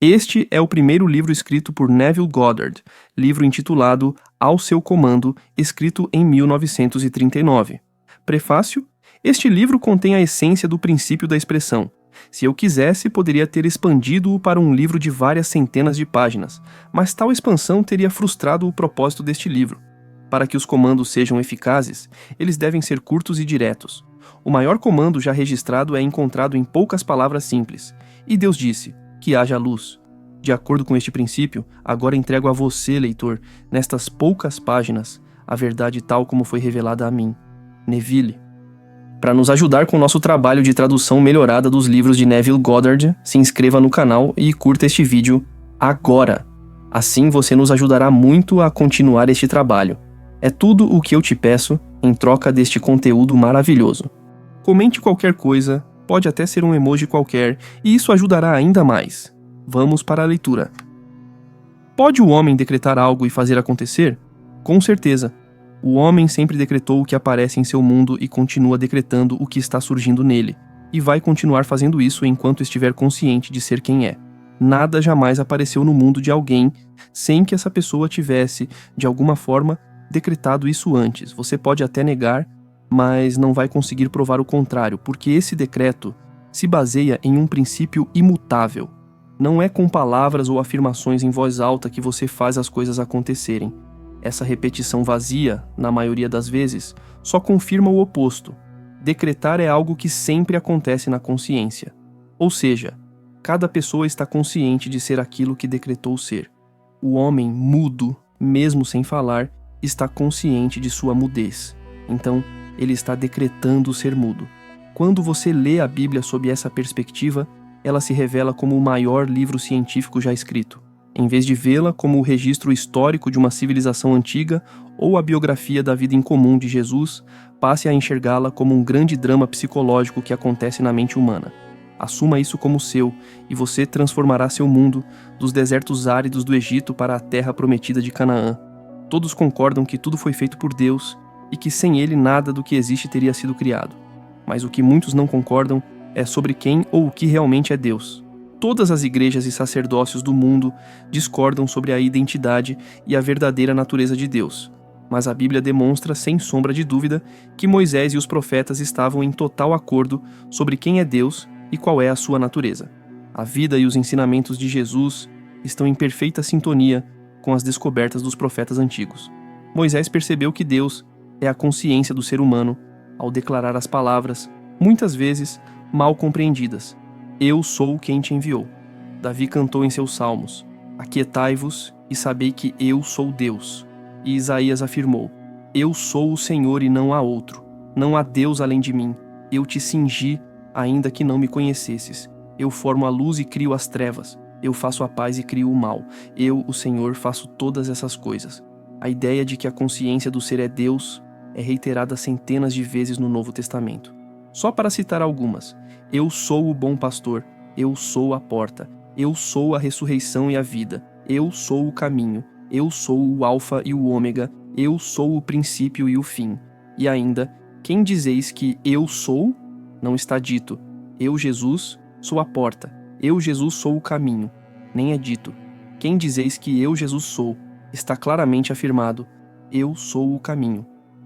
Este é o primeiro livro escrito por Neville Goddard, livro intitulado Ao Seu Comando, escrito em 1939. Prefácio: este livro contém a essência do princípio da expressão. Se eu quisesse, poderia ter expandido-o para um livro de várias centenas de páginas, mas tal expansão teria frustrado o propósito deste livro. Para que os comandos sejam eficazes, eles devem ser curtos e diretos. O maior comando já registrado é encontrado em poucas palavras simples. E Deus disse: que haja luz. De acordo com este princípio, agora entrego a você, leitor, nestas poucas páginas, a verdade tal como foi revelada a mim, Neville. Para nos ajudar com o nosso trabalho de tradução melhorada dos livros de Neville Goddard, se inscreva no canal e curta este vídeo agora. Assim você nos ajudará muito a continuar este trabalho. É tudo o que eu te peço em troca deste conteúdo maravilhoso. Comente qualquer coisa, pode até ser um emoji qualquer, e isso ajudará ainda mais. Vamos para a leitura. Pode o homem decretar algo e fazer acontecer? Com certeza. O homem sempre decretou o que aparece em seu mundo e continua decretando o que está surgindo nele, e vai continuar fazendo isso enquanto estiver consciente de ser quem é. Nada jamais apareceu no mundo de alguém sem que essa pessoa tivesse, de alguma forma, decretado isso antes. Você pode até negar, mas não vai conseguir provar o contrário, porque esse decreto se baseia em um princípio imutável. Não é com palavras ou afirmações em voz alta que você faz as coisas acontecerem. Essa repetição vazia, na maioria das vezes, só confirma o oposto. Decretar é algo que sempre acontece na consciência. Ou seja, cada pessoa está consciente de ser aquilo que decretou ser. O homem mudo, mesmo sem falar, está consciente de sua mudez. Então, ele está decretando ser mudo. Quando você lê a Bíblia sob essa perspectiva, ela se revela como o maior livro científico já escrito. Em vez de vê-la como o registro histórico de uma civilização antiga ou a biografia da vida incomum de Jesus, passe a enxergá-la como um grande drama psicológico que acontece na mente humana. Assuma isso como seu, e você transformará seu mundo dos desertos áridos do Egito para a terra prometida de Canaã. Todos concordam que tudo foi feito por Deus e que sem ele nada do que existe teria sido criado. Mas o que muitos não concordam é sobre quem ou o que realmente é Deus. Todas as igrejas e sacerdócios do mundo discordam sobre a identidade e a verdadeira natureza de Deus. Mas a Bíblia demonstra, sem sombra de dúvida, que Moisés e os profetas estavam em total acordo sobre quem é Deus e qual é a sua natureza. A vida e os ensinamentos de Jesus estão em perfeita sintonia com as descobertas dos profetas antigos. Moisés percebeu que Deus é a consciência do ser humano ao declarar as palavras, muitas vezes mal compreendidas: eu sou quem te enviou. Davi cantou em seus salmos: aquietai-vos e sabei que eu sou Deus. E Isaías afirmou: eu sou o Senhor e não há outro. Não há Deus além de mim. Eu te cingi, ainda que não me conhecesses. Eu formo a luz e crio as trevas. Eu faço a paz e crio o mal. Eu, o Senhor, faço todas essas coisas. A ideia de que a consciência do ser é Deus é reiterada centenas de vezes no Novo Testamento. Só para citar algumas: eu sou o bom pastor, eu sou a porta, eu sou a ressurreição e a vida, eu sou o caminho, eu sou o alfa e o ômega, eu sou o princípio e o fim. E ainda, quem dizeis que eu sou? Não está dito: eu, Jesus, sou a porta, eu, Jesus, sou o caminho. Nem é dito: quem dizeis que eu, Jesus, sou? Está claramente afirmado: eu sou o caminho.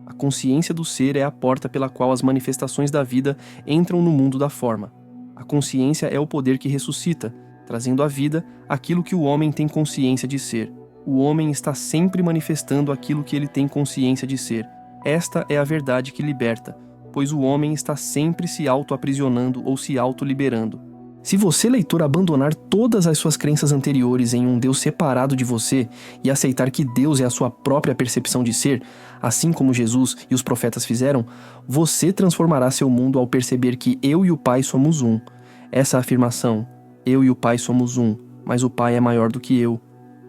A consciência do ser é a porta pela qual as manifestações da vida entram no mundo da forma. A consciência é o poder que ressuscita, trazendo à vida aquilo que o homem tem consciência de ser. O homem está sempre manifestando aquilo que ele tem consciência de ser. Esta é a verdade que liberta, pois o homem está sempre se auto-aprisionando ou se auto-liberando. Se você, leitor, abandonar todas as suas crenças anteriores em um Deus separado de você e aceitar que Deus é a sua própria percepção de ser, assim como Jesus e os profetas fizeram, você transformará seu mundo ao perceber que eu e o Pai somos um. Essa afirmação, eu e o Pai somos um, mas o Pai é maior do que eu,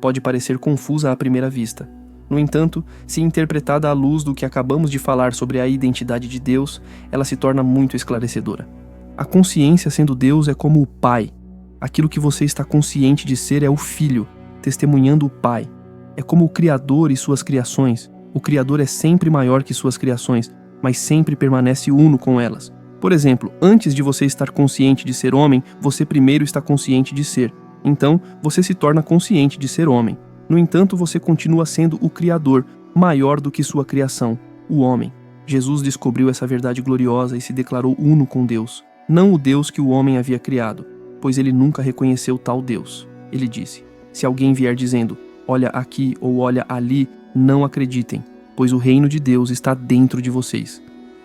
pode parecer confusa à primeira vista. No entanto, se interpretada à luz do que acabamos de falar sobre a identidade de Deus, ela se torna muito esclarecedora. A consciência sendo Deus é como o Pai. Aquilo que você está consciente de ser é o Filho, testemunhando o Pai. É como o Criador e suas criações. O Criador é sempre maior que suas criações, mas sempre permanece uno com elas. Por exemplo, antes de você estar consciente de ser homem, você primeiro está consciente de ser. Então, você se torna consciente de ser homem. No entanto, você continua sendo o Criador, maior do que sua criação, o homem. Jesus descobriu essa verdade gloriosa e se declarou uno com Deus, não o Deus que o homem havia criado, pois ele nunca reconheceu tal Deus. Ele disse: se alguém vier dizendo, olha aqui ou olha ali, não acreditem, pois o reino de Deus está dentro de vocês.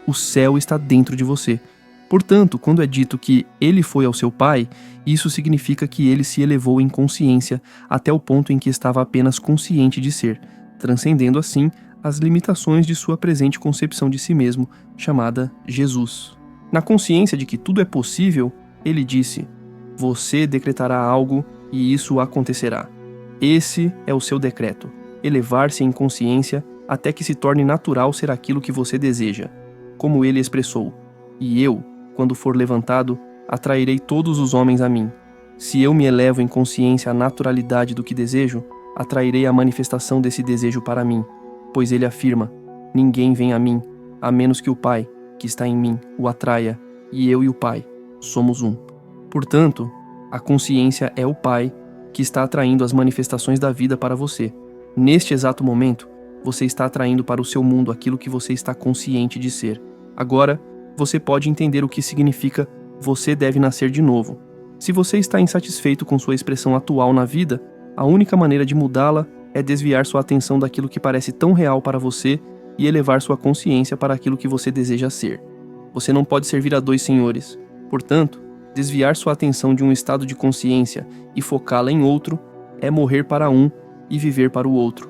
O céu está dentro de você. Portanto, quando é dito que ele foi ao seu Pai, isso significa que ele se elevou em consciência até o ponto em que estava apenas consciente de ser, transcendendo assim as limitações de sua presente concepção de si mesmo, chamada Jesus. Na consciência de que tudo é possível, ele disse: você decretará algo e isso acontecerá. Esse é o seu decreto, elevar-se em consciência até que se torne natural ser aquilo que você deseja. Como ele expressou: e eu, quando for levantado, atrairei todos os homens a mim. Se eu me elevo em consciência à naturalidade do que desejo, atrairei a manifestação desse desejo para mim, pois ele afirma: ninguém vem a mim, a menos que o Pai, que está em mim, o atraia, e eu e o Pai somos um. Portanto, a consciência é o Pai que está atraindo as manifestações da vida para você. Neste exato momento, você está atraindo para o seu mundo aquilo que você está consciente de ser. Agora, você pode entender o que significa você deve nascer de novo. Se você está insatisfeito com sua expressão atual na vida, a única maneira de mudá-la é desviar sua atenção daquilo que parece tão real para você e elevar sua consciência para aquilo que você deseja ser. Você não pode servir a dois senhores. Portanto, desviar sua atenção de um estado de consciência e focá-la em outro é morrer para um e viver para o outro.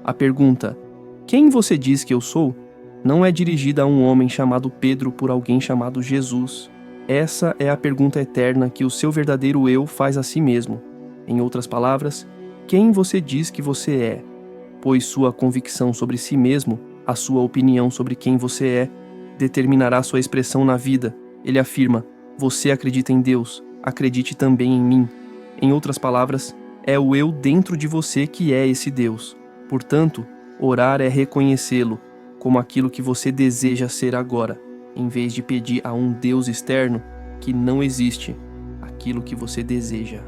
A pergunta, quem você diz que eu sou? Não é dirigida a um homem chamado Pedro por alguém chamado Jesus. Essa é a pergunta eterna que o seu verdadeiro eu faz a si mesmo. Em outras palavras, quem você diz que você é? Pois sua convicção sobre si mesmo, a sua opinião sobre quem você é, determinará sua expressão na vida. Ele afirma: você acredita em Deus, acredite também em mim. Em outras palavras, é o eu dentro de você que é esse Deus. Portanto, orar é reconhecê-lo como aquilo que você deseja ser agora, em vez de pedir a um Deus externo que não existe, aquilo que você deseja.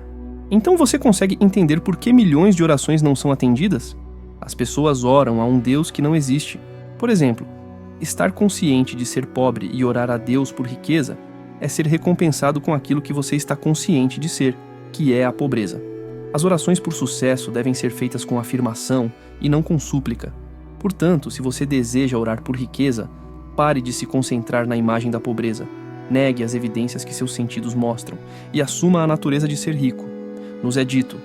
Então você consegue entender por que milhões de orações não são atendidas? As pessoas oram a um Deus que não existe. Por exemplo, estar consciente de ser pobre e orar a Deus por riqueza é ser recompensado com aquilo que você está consciente de ser, que é a pobreza. As orações por sucesso devem ser feitas com afirmação e não com súplica. Portanto, se você deseja orar por riqueza, pare de se concentrar na imagem da pobreza. Negue as evidências que seus sentidos mostram e assuma a natureza de ser rico. Nos é dito: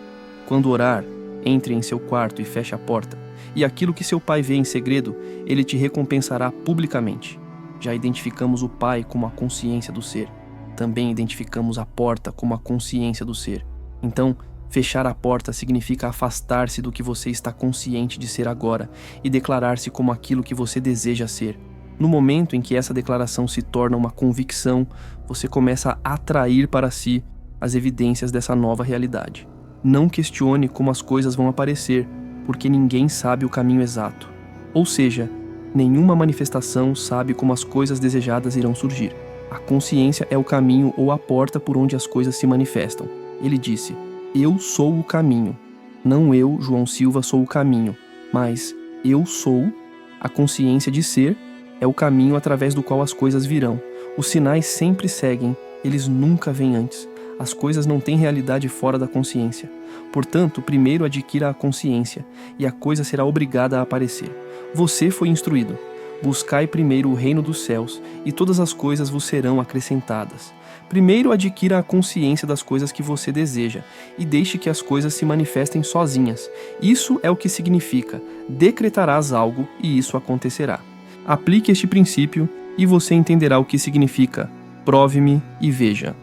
quando orar, entre em seu quarto e feche a porta, e aquilo que seu pai vê em segredo, ele te recompensará publicamente. Já identificamos o Pai como a consciência do ser. Também identificamos a porta como a consciência do ser. Então, fechar a porta significa afastar-se do que você está consciente de ser agora e declarar-se como aquilo que você deseja ser. No momento em que essa declaração se torna uma convicção, você começa a atrair para si as evidências dessa nova realidade. Não questione como as coisas vão aparecer, porque ninguém sabe o caminho exato. Ou seja, nenhuma manifestação sabe como as coisas desejadas irão surgir. A consciência é o caminho ou a porta por onde as coisas se manifestam. Ele disse: eu sou o caminho. Não eu, João Silva, sou o caminho, mas eu sou. A consciência de ser é o caminho através do qual as coisas virão. Os sinais sempre seguem, eles nunca vêm antes. As coisas não têm realidade fora da consciência. Portanto, primeiro adquira a consciência, e a coisa será obrigada a aparecer. Você foi instruído: buscai primeiro o reino dos céus, e todas as coisas vos serão acrescentadas. Primeiro adquira a consciência das coisas que você deseja, e deixe que as coisas se manifestem sozinhas. Isso é o que significa: decretarás algo, e isso acontecerá. Aplique este princípio, e você entenderá o que significa: prove-me e veja.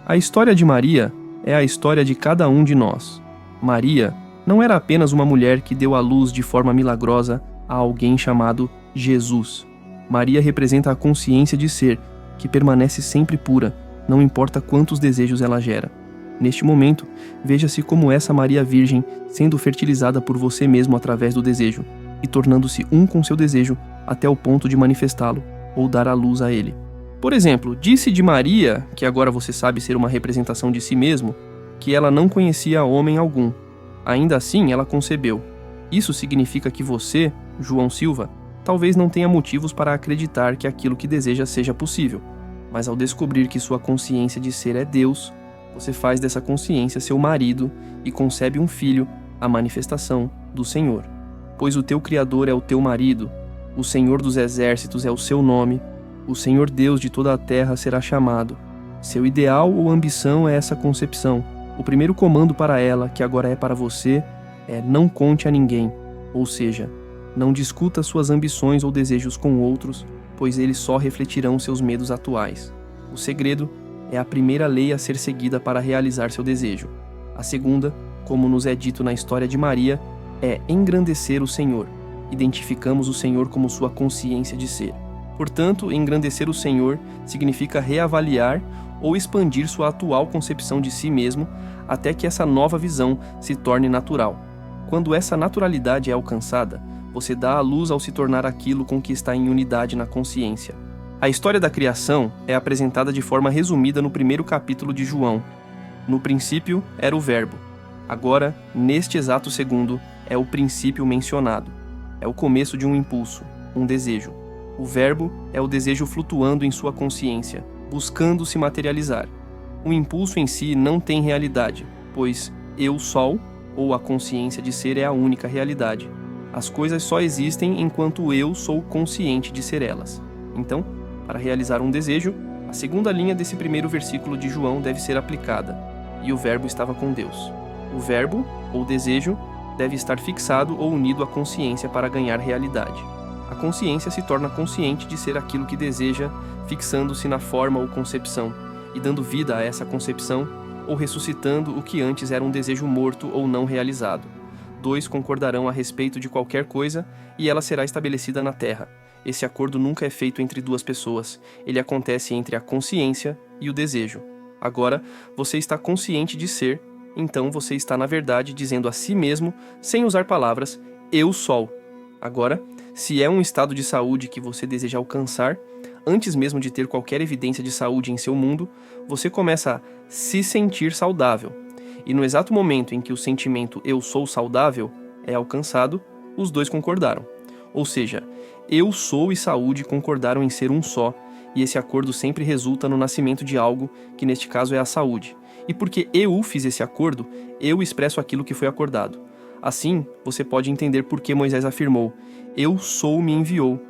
A história de Maria é a história de cada um de nós. Maria não era apenas uma mulher que deu à luz de forma milagrosa a alguém chamado Jesus. Maria representa a consciência de ser, que permanece sempre pura, não importa quantos desejos ela gera. Neste momento, veja-se como essa Maria Virgem sendo fertilizada por você mesmo através do desejo, e tornando-se um com seu desejo até o ponto de manifestá-lo, ou dar à luz a ele. Por exemplo, disse de Maria, que agora você sabe ser uma representação de si mesmo, que ela não conhecia homem algum. Ainda assim, ela concebeu. Isso significa que você, João Silva, talvez não tenha motivos para acreditar que aquilo que deseja seja possível, mas ao descobrir que sua consciência de ser é Deus, você faz dessa consciência seu marido e concebe um filho, a manifestação do Senhor. Pois o teu Criador é o teu marido, o Senhor dos exércitos é o seu nome, o Senhor Deus de toda a terra será chamado. Seu ideal ou ambição é essa concepção. O primeiro comando para ela, que agora é para você, é não conte a ninguém, ou seja, não discuta suas ambições ou desejos com outros, pois eles só refletirão seus medos atuais. O segredo é a primeira lei a ser seguida para realizar seu desejo. A segunda, como nos é dito na história de Maria, é engrandecer o Senhor. Identificamos o Senhor como sua consciência de ser. Portanto, engrandecer o Senhor significa reavaliar ou expandir sua atual concepção de si mesmo até que essa nova visão se torne natural. Quando essa naturalidade é alcançada, você dá a luz ao se tornar aquilo com que está em unidade na consciência. A história da criação é apresentada de forma resumida no primeiro capítulo de João. No princípio era o Verbo. Agora, neste exato segundo, é o princípio mencionado. É o começo de um impulso, um desejo. O Verbo é o desejo flutuando em sua consciência, buscando se materializar. O impulso em si não tem realidade, pois eu sol, ou a consciência de ser, é a única realidade. As coisas só existem enquanto eu sou consciente de ser elas. Então, para realizar um desejo, a segunda linha desse primeiro versículo de João deve ser aplicada. E o Verbo estava com Deus. O verbo, ou desejo, deve estar fixado ou unido à consciência para ganhar realidade. A consciência se torna consciente de ser aquilo que deseja, fixando-se na forma ou concepção, e dando vida a essa concepção, ou ressuscitando o que antes era um desejo morto ou não realizado. Dois concordarão a respeito de qualquer coisa e ela será estabelecida na Terra. Esse acordo nunca é feito entre duas pessoas, ele acontece entre a consciência e o desejo. Agora, você está consciente de ser, então você está na verdade dizendo a si mesmo, sem usar palavras, eu sou. Agora, se é um estado de saúde que você deseja alcançar, antes mesmo de ter qualquer evidência de saúde em seu mundo, você começa a se sentir saudável. E no exato momento em que o sentimento eu sou saudável é alcançado, os dois concordaram. Ou seja, eu sou e saúde concordaram em ser um só, e esse acordo sempre resulta no nascimento de algo, que neste caso é a saúde. E porque eu fiz esse acordo, eu expresso aquilo que foi acordado. Assim, você pode entender por que Moisés afirmou, eu sou me enviou,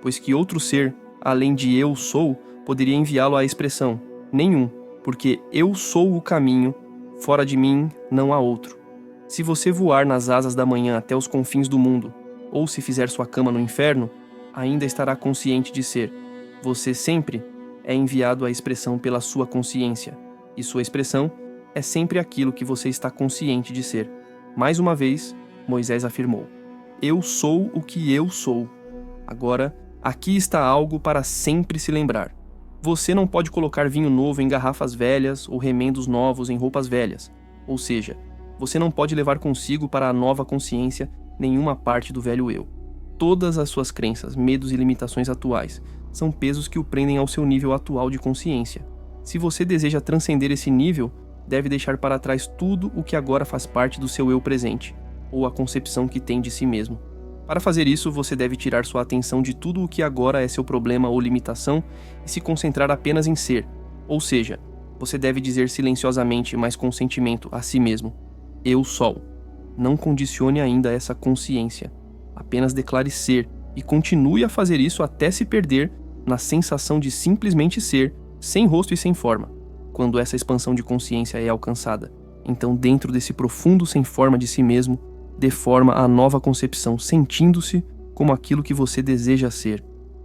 pois que outro ser, além de eu sou, poderia enviá-lo à expressão, nenhum, porque eu sou o caminho, fora de mim não há outro. Se você voar nas asas da manhã até os confins do mundo, ou se fizer sua cama no inferno, ainda estará consciente de ser. Você sempre é enviado à expressão pela sua consciência, e sua expressão é sempre aquilo que você está consciente de ser. Mais uma vez, Moisés afirmou, eu sou o que eu sou. Agora, aqui está algo para sempre se lembrar. Você não pode colocar vinho novo em garrafas velhas ou remendos novos em roupas velhas. Ou seja, você não pode levar consigo para a nova consciência nenhuma parte do velho eu. Todas as suas crenças, medos e limitações atuais são pesos que o prendem ao seu nível atual de consciência. Se você deseja transcender esse nível, deve deixar para trás tudo o que agora faz parte do seu eu presente, ou a concepção que tem de si mesmo. Para fazer isso, você deve tirar sua atenção de tudo o que agora é seu problema ou limitação e se concentrar apenas em ser. Ou seja, você deve dizer silenciosamente, mas com sentimento, a si mesmo, eu sou. Não condicione ainda essa consciência. Apenas declare ser e continue a fazer isso até se perder na sensação de simplesmente ser, sem rosto e sem forma. Quando essa expansão de consciência é alcançada, então dentro desse profundo sem forma de si mesmo, dê forma à nova concepção, sentindo-se como aquilo que você deseja ser.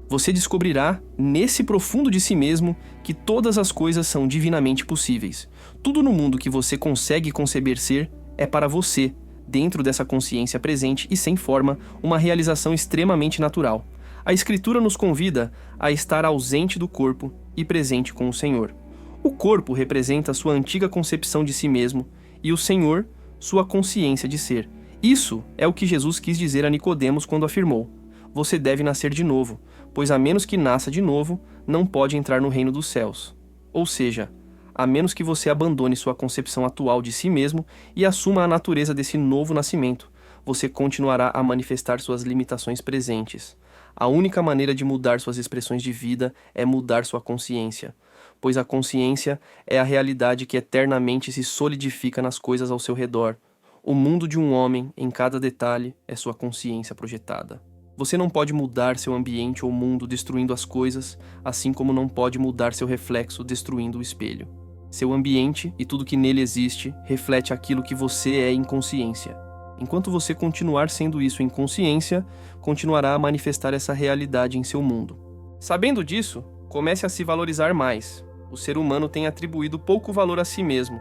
Você descobrirá, nesse profundo de si mesmo, que todas as coisas são divinamente possíveis. Tudo no mundo que você consegue conceber ser é para você, dentro dessa consciência presente e sem forma, uma realização extremamente natural. A Escritura nos convida a estar ausente do corpo e presente com o Senhor. O corpo representa sua antiga concepção de si mesmo e o Senhor, sua consciência de ser. Isso é o que Jesus quis dizer a Nicodemos quando afirmou, você deve nascer de novo, pois a menos que nasça de novo, não pode entrar no reino dos céus. Ou seja, a menos que você abandone sua concepção atual de si mesmo e assuma a natureza desse novo nascimento, você continuará a manifestar suas limitações presentes. A única maneira de mudar suas expressões de vida é mudar sua consciência, pois a consciência é a realidade que eternamente se solidifica nas coisas ao seu redor. O mundo de um homem, em cada detalhe, é sua consciência projetada. Você não pode mudar seu ambiente ou mundo destruindo as coisas, assim como não pode mudar seu reflexo destruindo o espelho. Seu ambiente e tudo que nele existe reflete aquilo que você é em consciência. Enquanto você continuar sendo isso em consciência, continuará a manifestar essa realidade em seu mundo. Sabendo disso, comece a se valorizar mais. O ser humano tem atribuído pouco valor a si mesmo.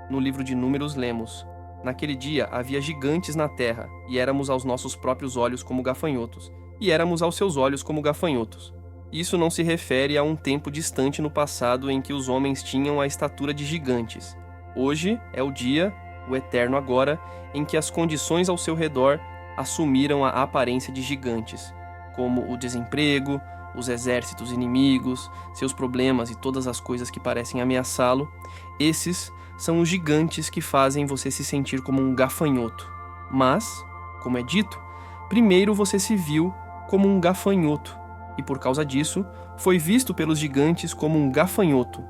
No livro de Números lemos: naquele dia havia gigantes na terra, e éramos aos nossos próprios olhos como gafanhotos, e éramos aos seus olhos como gafanhotos. Isso não se refere a um tempo distante no passado em que os homens tinham a estatura de gigantes. Hoje é o dia, o eterno agora, em que as condições ao seu redor assumiram a aparência de gigantes, como o desemprego, os exércitos inimigos, seus problemas e todas as coisas que parecem ameaçá-lo. Esses são os gigantes que fazem você se sentir como um gafanhoto. Mas, como é dito, primeiro você se viu como um gafanhoto, e por causa disso, foi visto pelos gigantes como um gafanhoto.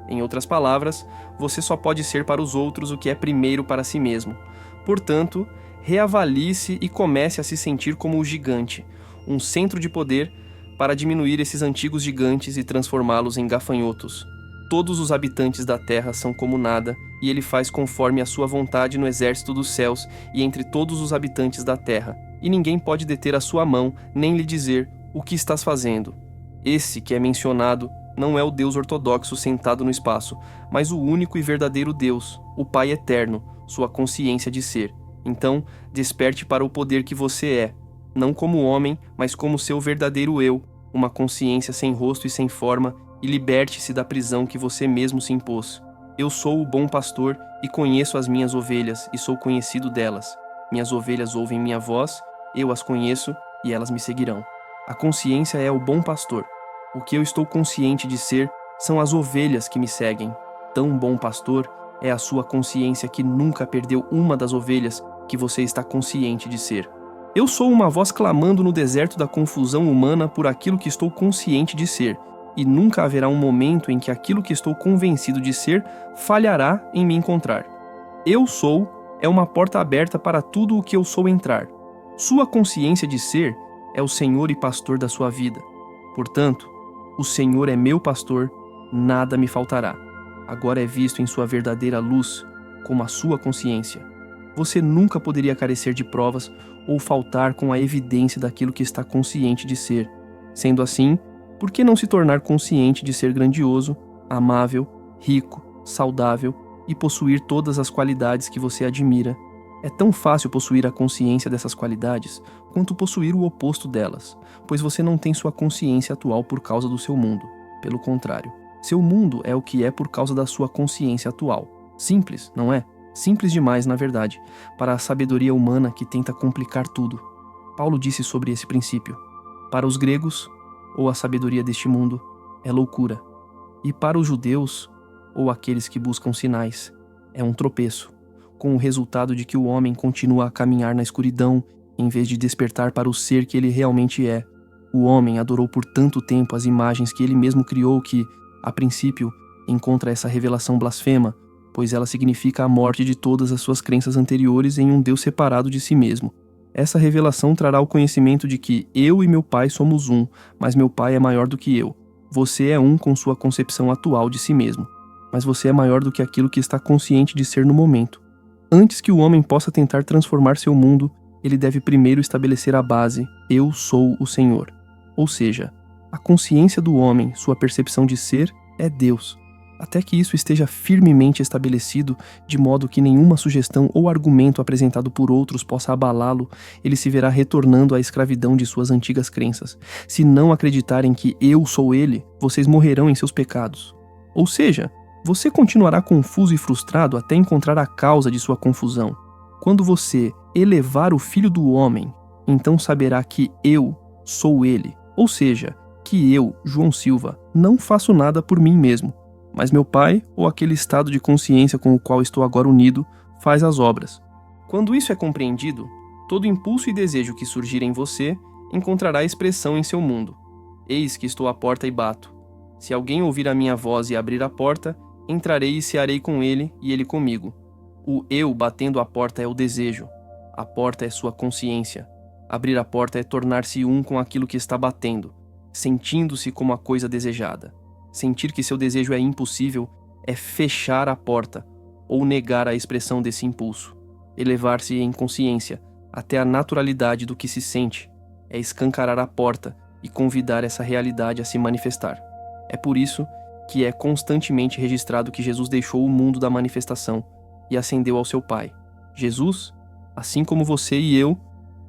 Em outras palavras, você só pode ser para os outros o que é primeiro para si mesmo. Portanto, reavalie-se e comece a se sentir como o gigante, um centro de poder para diminuir esses antigos gigantes e transformá-los em gafanhotos. Todos os habitantes da terra são como nada, e ele faz conforme a sua vontade no exército dos céus e entre todos os habitantes da terra. E ninguém pode deter a sua mão, nem lhe dizer: o que estás fazendo? Esse que é mencionado não é o Deus ortodoxo sentado no espaço, mas o único e verdadeiro Deus, o Pai eterno, sua consciência de ser. Então, desperte para o poder que você é, não como homem, mas como seu verdadeiro eu, uma consciência sem rosto e sem forma, e liberte-se da prisão que você mesmo se impôs. Eu sou o bom pastor e conheço as minhas ovelhas e sou conhecido delas. Minhas ovelhas ouvem minha voz, eu as conheço e elas me seguirão. A consciência é o bom pastor. O que eu estou consciente de ser são as ovelhas que me seguem. Tão bom pastor é a sua consciência que nunca perdeu uma das ovelhas que você está consciente de ser. Eu sou uma voz clamando no deserto da confusão humana por aquilo que estou consciente de ser, e nunca haverá um momento em que aquilo que estou convencido de ser falhará em me encontrar. Eu sou é uma porta aberta para tudo o que eu sou entrar. Sua consciência de ser é o Senhor e pastor da sua vida. Portanto, o Senhor é meu pastor, nada me faltará. Agora é visto em sua verdadeira luz, como a sua consciência. Você nunca poderia carecer de provas ou faltar com a evidência daquilo que está consciente de ser. Sendo assim, por que não se tornar consciente de ser grandioso, amável, rico, saudável e possuir todas as qualidades que você admira? É tão fácil possuir a consciência dessas qualidades quanto possuir o oposto delas, pois você não tem sua consciência atual por causa do seu mundo. Pelo contrário, seu mundo é o que é por causa da sua consciência atual. Simples, não é? Simples demais, na verdade, para a sabedoria humana que tenta complicar tudo. Paulo disse sobre esse princípio: para os gregos, ou a sabedoria deste mundo, é loucura, e para os judeus, ou aqueles que buscam sinais, é um tropeço, com o resultado de que o homem continua a caminhar na escuridão em vez de despertar para o ser que ele realmente é. O homem adorou por tanto tempo as imagens que ele mesmo criou que, a princípio, encontra essa revelação blasfema, pois ela significa a morte de todas as suas crenças anteriores em um Deus separado de si mesmo. Essa revelação trará o conhecimento de que eu e meu pai somos um, mas meu pai é maior do que eu. Você é um com sua concepção atual de si mesmo, mas você é maior do que aquilo que está consciente de ser no momento. Antes que o homem possa tentar transformar seu mundo, ele deve primeiro estabelecer a base: eu sou o Senhor. Ou seja, a consciência do homem, sua percepção de ser, é Deus. Até que isso esteja firmemente estabelecido, de modo que nenhuma sugestão ou argumento apresentado por outros possa abalá-lo, ele se verá retornando à escravidão de suas antigas crenças. Se não acreditarem que eu sou ele, vocês morrerão em seus pecados. Ou seja, você continuará confuso e frustrado até encontrar a causa de sua confusão. Quando você elevar o Filho do Homem, então saberá que eu sou ele. Ou seja, que eu, João Silva, não faço nada por mim mesmo. mas meu Pai, ou aquele estado de consciência com o qual estou agora unido, faz as obras. Quando isso é compreendido, todo impulso e desejo que surgir em você encontrará expressão em seu mundo. Eis que estou à porta e bato. Se alguém ouvir a minha voz e abrir a porta, entrarei e cearei com ele e ele comigo. O eu batendo a porta é o desejo. A porta é sua consciência. Abrir a porta é tornar-se um com aquilo que está batendo, sentindo-se como a coisa desejada. Sentir que seu desejo é impossível é fechar a porta ou negar a expressão desse impulso. Elevar-se em consciência até a naturalidade do que se sente é escancarar a porta e convidar essa realidade a se manifestar. É por isso que é constantemente registrado que Jesus deixou o mundo da manifestação e ascendeu ao seu Pai. Jesus, assim como você e eu,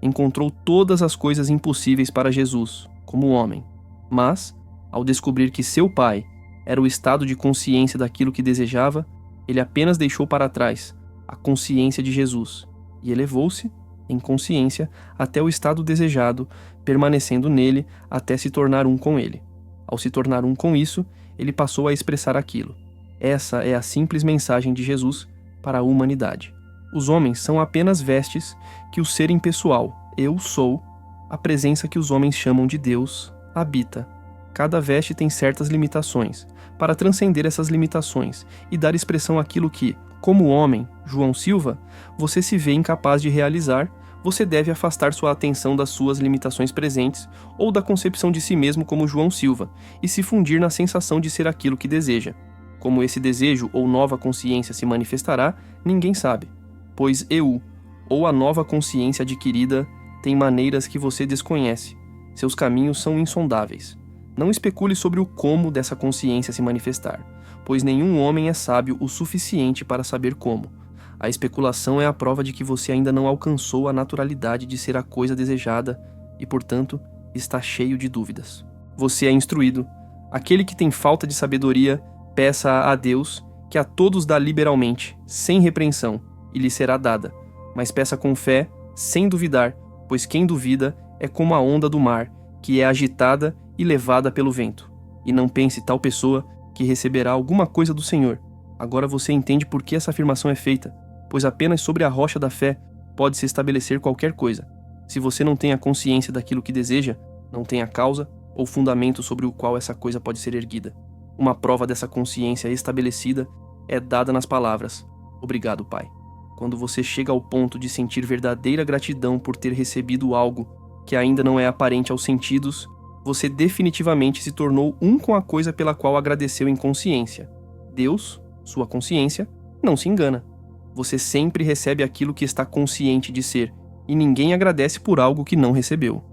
encontrou todas as coisas impossíveis para Jesus, como homem. Mas, ao descobrir que seu Pai era o estado de consciência daquilo que desejava, ele apenas deixou para trás a consciência de Jesus e elevou-se, em consciência, até o estado desejado, permanecendo nele até se tornar um com ele. Ao se tornar um com isso, ele passou a expressar aquilo. Essa é a simples mensagem de Jesus para a humanidade. Os homens são apenas vestes que o ser impessoal, eu sou, a presença que os homens chamam de Deus, habita. Cada veste tem certas limitações. Para transcender essas limitações e dar expressão àquilo que, como homem, João Silva, você se vê incapaz de realizar, você deve afastar sua atenção das suas limitações presentes ou da concepção de si mesmo como João Silva e se fundir na sensação de ser aquilo que deseja. Como esse desejo ou nova consciência se manifestará, ninguém sabe, pois eu, ou a nova consciência adquirida, tem maneiras que você desconhece. Seus caminhos são insondáveis. Não especule sobre o como dessa consciência se manifestar, pois nenhum homem é sábio o suficiente para saber como. A especulação é a prova de que você ainda não alcançou a naturalidade de ser a coisa desejada e, portanto, está cheio de dúvidas. Você é instruído. Aquele que tem falta de sabedoria, peça a Deus, que a todos dá liberalmente, sem repreensão, e lhe será dada. Mas peça com fé, sem duvidar, pois quem duvida é como a onda do mar, que é agitada e levada pelo vento. E não pense tal pessoa que receberá alguma coisa do Senhor. Agora você entende por que essa afirmação é feita, pois apenas sobre a rocha da fé pode-se estabelecer qualquer coisa. Se você não tem a consciência daquilo que deseja, não tem a causa ou fundamento sobre o qual essa coisa pode ser erguida. Uma prova dessa consciência estabelecida é dada nas palavras: obrigado, Pai. Quando você chega ao ponto de sentir verdadeira gratidão por ter recebido algo que ainda não é aparente aos sentidos, você definitivamente se tornou um com a coisa pela qual agradeceu em consciência. Deus, sua consciência, não se engana. Você sempre recebe aquilo que está consciente de ser, e ninguém agradece por algo que não recebeu.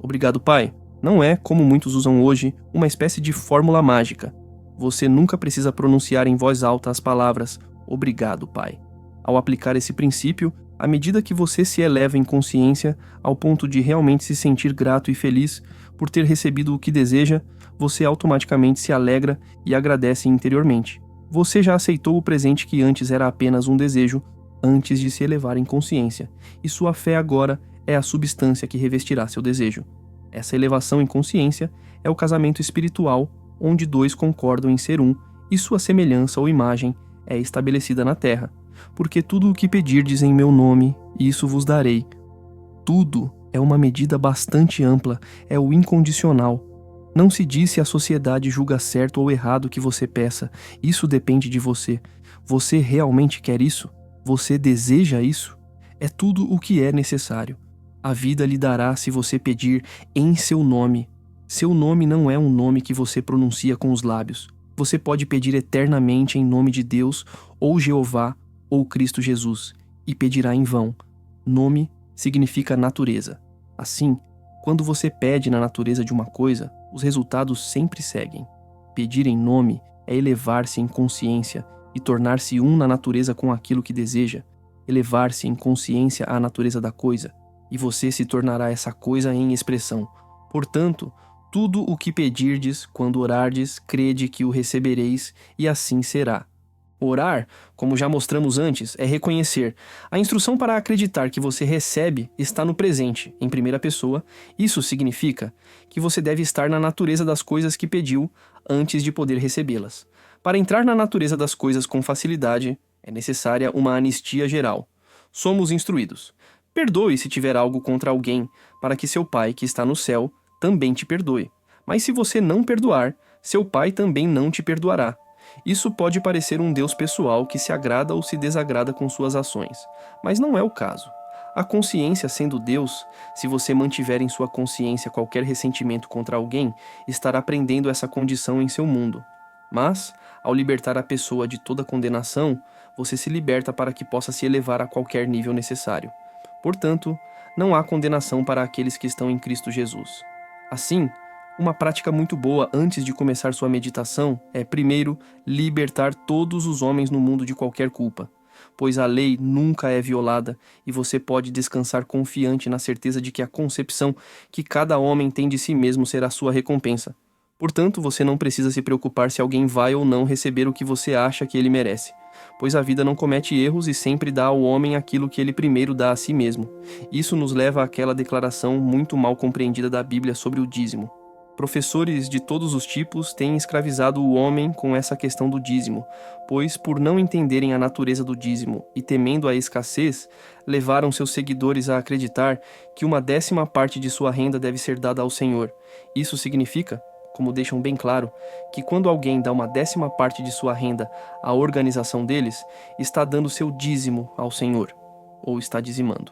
Obrigado, Pai, não é, como muitos usam hoje, uma espécie de fórmula mágica. Você nunca precisa pronunciar em voz alta as palavras obrigado, Pai. Ao aplicar esse princípio, à medida que você se eleva em consciência ao ponto de realmente se sentir grato e feliz por ter recebido o que deseja, você automaticamente se alegra e agradece interiormente. Você já aceitou o presente que antes era apenas um desejo, antes de se elevar em consciência, e sua fé agora é a substância que revestirá seu desejo. Essa elevação em consciência é o casamento espiritual, onde dois concordam em ser um, e sua semelhança ou imagem é estabelecida na terra. Porque tudo o que pedirdes em meu nome, isso vos darei. Tudo é uma medida bastante ampla, é o incondicional. Não se diz se a sociedade julga certo ou errado que você peça. Isso depende de você. Você realmente quer isso? Você deseja isso? É tudo o que é necessário. A vida lhe dará se você pedir em seu nome. Seu nome não é um nome que você pronuncia com os lábios. Você pode pedir eternamente em nome de Deus, ou Jeová, ou Cristo Jesus, e pedirá em vão. Nome significa natureza. Assim, quando você pede na natureza de uma coisa, os resultados sempre seguem. Pedir em nome é elevar-se em consciência e tornar-se um na natureza com aquilo que deseja, elevar-se em consciência à natureza da coisa, e você se tornará essa coisa em expressão. Portanto, tudo o que pedirdes, quando orardes, crede que o recebereis, e assim será. Orar, como já mostramos antes, é reconhecer. A instrução para acreditar que você recebe está no presente, em primeira pessoa. Isso significa que você deve estar na natureza das coisas que pediu antes de poder recebê-las. Para entrar na natureza das coisas com facilidade, é necessária uma anistia geral. Somos instruídos: perdoe se tiver algo contra alguém, para que seu Pai, que está no céu, também te perdoe. Mas se você não perdoar, seu Pai também não te perdoará. Isso pode parecer um Deus pessoal que se agrada ou se desagrada com suas ações, mas não é o caso. A consciência sendo Deus, se você mantiver em sua consciência qualquer ressentimento contra alguém, estará prendendo essa condição em seu mundo. Mas, ao libertar a pessoa de toda condenação, você se liberta para que possa se elevar a qualquer nível necessário. Portanto, não há condenação para aqueles que estão em Cristo Jesus. Assim, uma prática muito boa antes de começar sua meditação é, primeiro, libertar todos os homens no mundo de qualquer culpa, pois a lei nunca é violada e você pode descansar confiante na certeza de que a concepção que cada homem tem de si mesmo será sua recompensa. Portanto, você não precisa se preocupar se alguém vai ou não receber o que você acha que ele merece, pois a vida não comete erros e sempre dá ao homem aquilo que ele primeiro dá a si mesmo. Isso nos leva àquela declaração muito mal compreendida da Bíblia sobre o dízimo. Professores de todos os tipos têm escravizado o homem com essa questão do dízimo, pois, por não entenderem a natureza do dízimo e temendo a escassez, levaram seus seguidores a acreditar que 1/10 de sua renda deve ser dada ao Senhor. Isso significa, como deixam bem claro, que quando alguém dá 1/10 de sua renda à organização deles, está dando seu dízimo ao Senhor, ou está dizimando.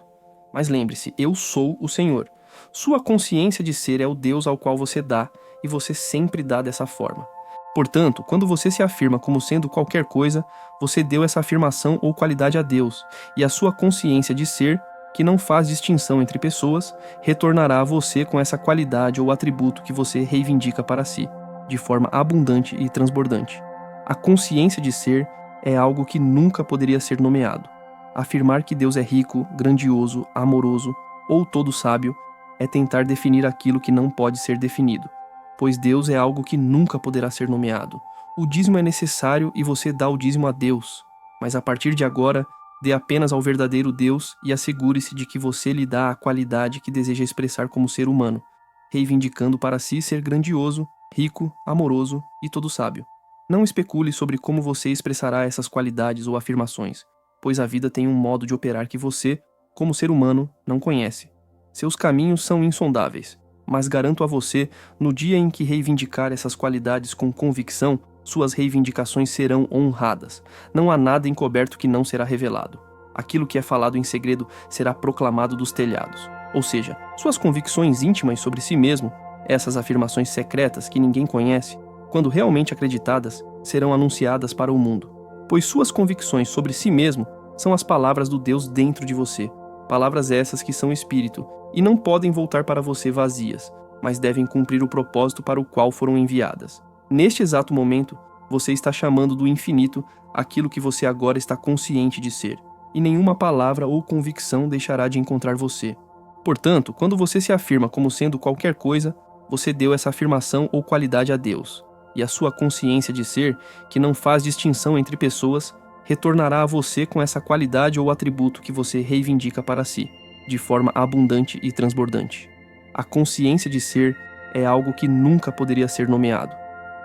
Mas lembre-se, eu sou o Senhor. Sua consciência de ser é o Deus ao qual você dá, e você sempre dá dessa forma. Portanto, quando você se afirma como sendo qualquer coisa, você deu essa afirmação ou qualidade a Deus, e a sua consciência de ser, que não faz distinção entre pessoas, retornará a você com essa qualidade ou atributo que você reivindica para si, de forma abundante e transbordante. A consciência de ser é algo que nunca poderia ser nomeado. Afirmar que Deus é rico, grandioso, amoroso ou todo sábio é tentar definir aquilo que não pode ser definido, pois Deus é algo que nunca poderá ser nomeado. O dízimo é necessário e você dá o dízimo a Deus, mas a partir de agora, dê apenas ao verdadeiro Deus e assegure-se de que você lhe dá a qualidade que deseja expressar como ser humano, reivindicando para si ser grandioso, rico, amoroso e todo sábio. Não especule sobre como você expressará essas qualidades ou afirmações, pois a vida tem um modo de operar que você, como ser humano, não conhece. Seus caminhos são insondáveis, mas garanto a você, no dia em que reivindicar essas qualidades com convicção, suas reivindicações serão honradas. Não há nada encoberto que não será revelado. Aquilo que é falado em segredo será proclamado dos telhados. Ou seja, suas convicções íntimas sobre si mesmo, essas afirmações secretas que ninguém conhece, quando realmente acreditadas, serão anunciadas para o mundo. Pois suas convicções sobre si mesmo são as palavras do Deus dentro de você. Palavras essas que são espírito e não podem voltar para você vazias, mas devem cumprir o propósito para o qual foram enviadas. Neste exato momento, você está chamando do infinito aquilo que você agora está consciente de ser, e nenhuma palavra ou convicção deixará de encontrar você. Portanto, quando você se afirma como sendo qualquer coisa, você deu essa afirmação ou qualidade a Deus, e a sua consciência de ser, que não faz distinção entre pessoas, retornará a você com essa qualidade ou atributo que você reivindica para si, de forma abundante e transbordante. A consciência de ser é algo que nunca poderia ser nomeado.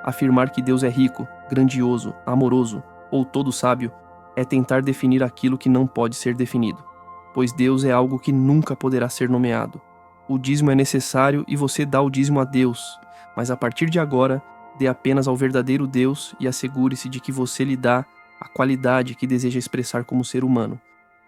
Afirmar que Deus é rico, grandioso, amoroso ou todo sábio é tentar definir aquilo que não pode ser definido, pois Deus é algo que nunca poderá ser nomeado. O dízimo é necessário e você dá o dízimo a Deus, mas a partir de agora, dê apenas ao verdadeiro Deus e assegure-se de que você lhe dá a qualidade que deseja expressar como ser humano,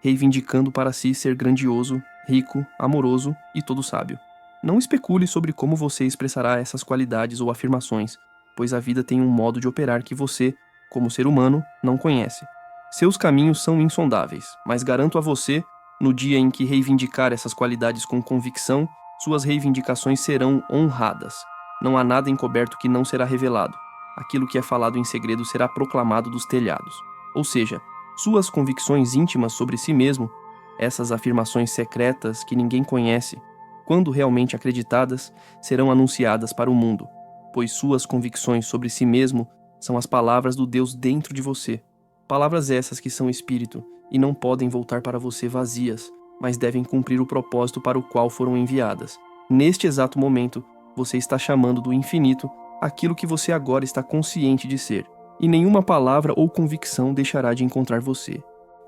reivindicando para si ser grandioso, rico, amoroso e todo sábio. Não especule sobre como você expressará essas qualidades ou afirmações, pois a vida tem um modo de operar que você, como ser humano, não conhece. Seus caminhos são insondáveis, mas garanto a você, no dia em que reivindicar essas qualidades com convicção, suas reivindicações serão honradas. Não há nada encoberto que não será revelado. Aquilo que é falado em segredo será proclamado dos telhados. Ou seja, suas convicções íntimas sobre si mesmo, essas afirmações secretas que ninguém conhece, quando realmente acreditadas, serão anunciadas para o mundo, pois suas convicções sobre si mesmo são as palavras do Deus dentro de você. Palavras essas que são espírito e não podem voltar para você vazias, mas devem cumprir o propósito para o qual foram enviadas. Neste exato momento, você está chamando do infinito aquilo que você agora está consciente de ser, e nenhuma palavra ou convicção deixará de encontrar você.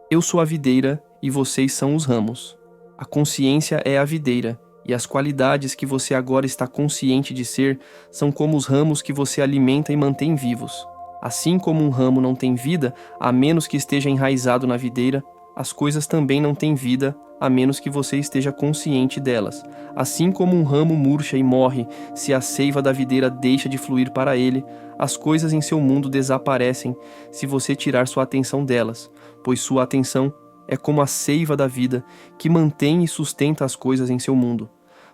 Eu sou a videira e vocês são os ramos. A consciência é a videira, e as qualidades que você agora está consciente de ser são como os ramos que você alimenta e mantém vivos. Assim como um ramo não tem vida, a menos que esteja enraizado na videira, as coisas também não têm vida, a menos que você esteja consciente delas. Assim como um ramo murcha e morre, se a seiva da videira deixa de fluir para ele, as coisas em seu mundo desaparecem se você tirar sua atenção delas, pois sua atenção é como a seiva da vida que mantém e sustenta as coisas em seu mundo.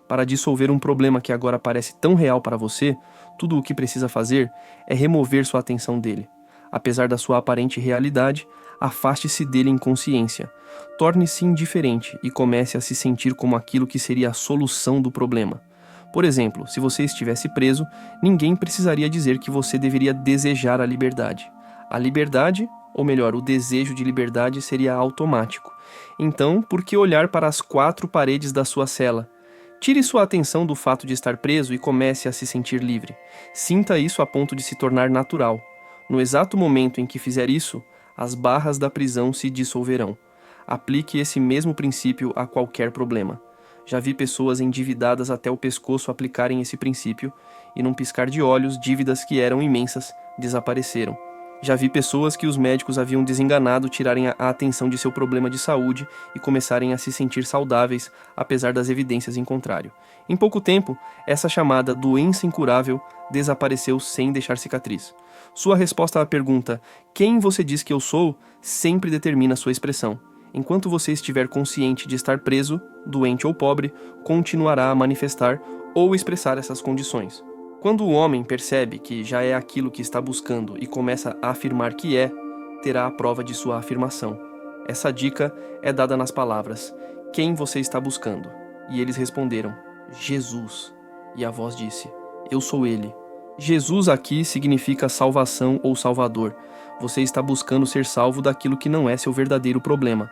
Para dissolver um problema que agora parece tão real para você, tudo o que precisa fazer é remover sua atenção dele. Apesar da sua aparente realidade, afaste-se dele em consciência. Torne-se indiferente e comece a se sentir como aquilo que seria a solução do problema. Por exemplo, se você estivesse preso, ninguém precisaria dizer que você deveria desejar a liberdade. A liberdade, ou melhor, o desejo de liberdade seria automático. Então, por que olhar para as 4 paredes da sua cela? Tire sua atenção do fato de estar preso e comece a se sentir livre. Sinta isso a ponto de se tornar natural. No exato momento em que fizer isso, as barras da prisão se dissolverão. Aplique esse mesmo princípio a qualquer problema. Já vi pessoas endividadas até o pescoço aplicarem esse princípio, e num piscar de olhos, dívidas que eram imensas desapareceram. Já vi pessoas que os médicos haviam desenganado tirarem a atenção de seu problema de saúde e começarem a se sentir saudáveis, apesar das evidências em contrário. Em pouco tempo, essa chamada doença incurável desapareceu sem deixar cicatriz. Sua resposta à pergunta "Quem você diz que eu sou?" sempre determina sua expressão. Enquanto você estiver consciente de estar preso, doente ou pobre, continuará a manifestar ou expressar essas condições. Quando o homem percebe que já é aquilo que está buscando e começa a afirmar que é, terá a prova de sua afirmação. Essa dica é dada nas palavras: "Quem você está buscando?" E eles responderam: "Jesus." E a voz disse: "Eu sou ele." Jesus aqui significa salvação ou salvador. Você está buscando ser salvo daquilo que não é seu verdadeiro problema.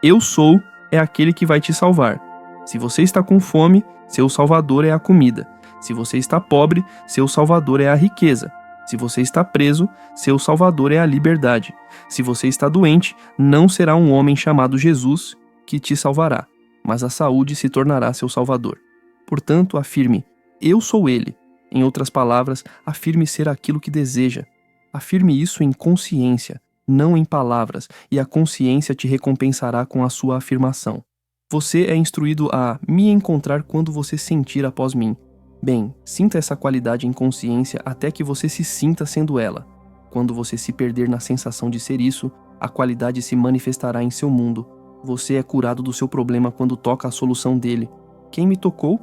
Eu sou é aquele que vai te salvar. Se você está com fome, seu salvador é a comida. Se você está pobre, seu salvador é a riqueza. Se você está preso, seu salvador é a liberdade. Se você está doente, não será um homem chamado Jesus que te salvará, mas a saúde se tornará seu salvador. Portanto, afirme: "Eu sou ele." Em outras palavras, afirme ser aquilo que deseja. Afirme isso em consciência, não em palavras, e a consciência te recompensará com a sua afirmação. Você é instruído a me encontrar quando você sentir após mim. Bem, sinta essa qualidade em consciência até que você se sinta sendo ela. Quando você se perder na sensação de ser isso, a qualidade se manifestará em seu mundo. Você é curado do seu problema quando toca a solução dele. Quem me tocou?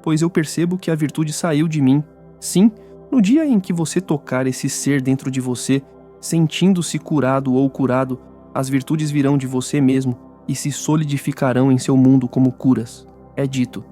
Pois eu percebo que a virtude saiu de mim. Sim, no dia em que você tocar esse ser dentro de você, sentindo-se curado ou curado, as virtudes virão de você mesmo e se solidificarão em seu mundo como curas. É dito: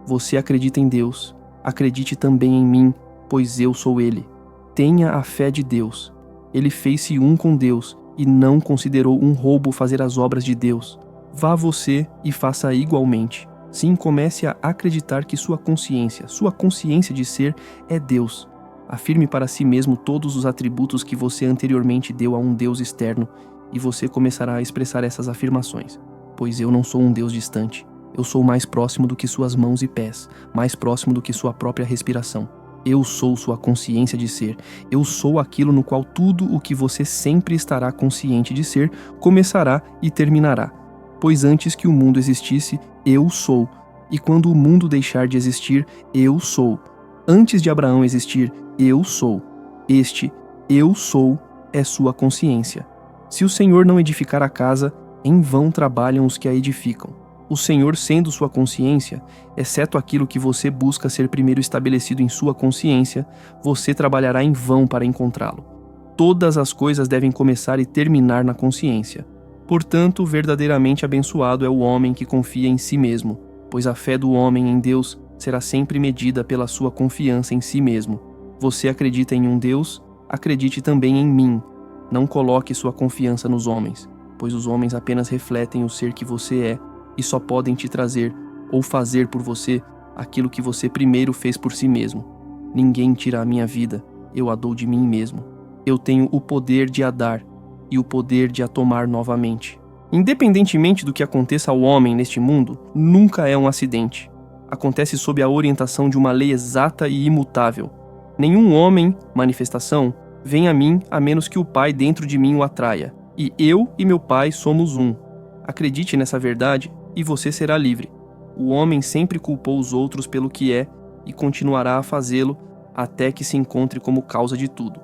"Você acredita em Deus. Acredite também em mim, pois eu sou ele." Tenha a fé de Deus. Ele fez-se um com Deus e não considerou um roubo fazer as obras de Deus. Vá você e faça igualmente. Sim, comece a acreditar que sua consciência de ser é Deus. Afirme para si mesmo todos os atributos que você anteriormente deu a um Deus externo e você começará a expressar essas afirmações. Pois eu não sou um Deus distante. Eu sou mais próximo do que suas mãos e pés, mais próximo do que sua própria respiração. Eu sou sua consciência de ser. Eu sou aquilo no qual tudo o que você sempre estará consciente de ser começará e terminará. Pois antes que o mundo existisse, eu sou. E quando o mundo deixar de existir, eu sou. Antes de Abraão existir, eu sou. Este eu sou é sua consciência. Se o Senhor não edificar a casa, em vão trabalham os que a edificam. O Senhor sendo sua consciência, exceto aquilo que você busca ser primeiro estabelecido em sua consciência, você trabalhará em vão para encontrá-lo. Todas as coisas devem começar e terminar na consciência. Portanto, verdadeiramente abençoado é o homem que confia em si mesmo, pois a fé do homem em Deus será sempre medida pela sua confiança em si mesmo. Você acredita em um Deus? Acredite também em mim. Não coloque sua confiança nos homens, pois os homens apenas refletem o ser que você é e só podem te trazer ou fazer por você aquilo que você primeiro fez por si mesmo. Ninguém tira a minha vida, eu a dou de mim mesmo. Eu tenho o poder de a dar e o poder de a tomar novamente. Independentemente do que aconteça ao homem neste mundo, nunca é um acidente. Acontece sob a orientação de uma lei exata e imutável. Nenhum homem, manifestação, vem a mim a menos que o Pai dentro de mim o atraia. E eu e meu Pai somos um. Acredite nessa verdade e você será livre. O homem sempre culpou os outros pelo que é e continuará a fazê-lo até que se encontre como causa de tudo.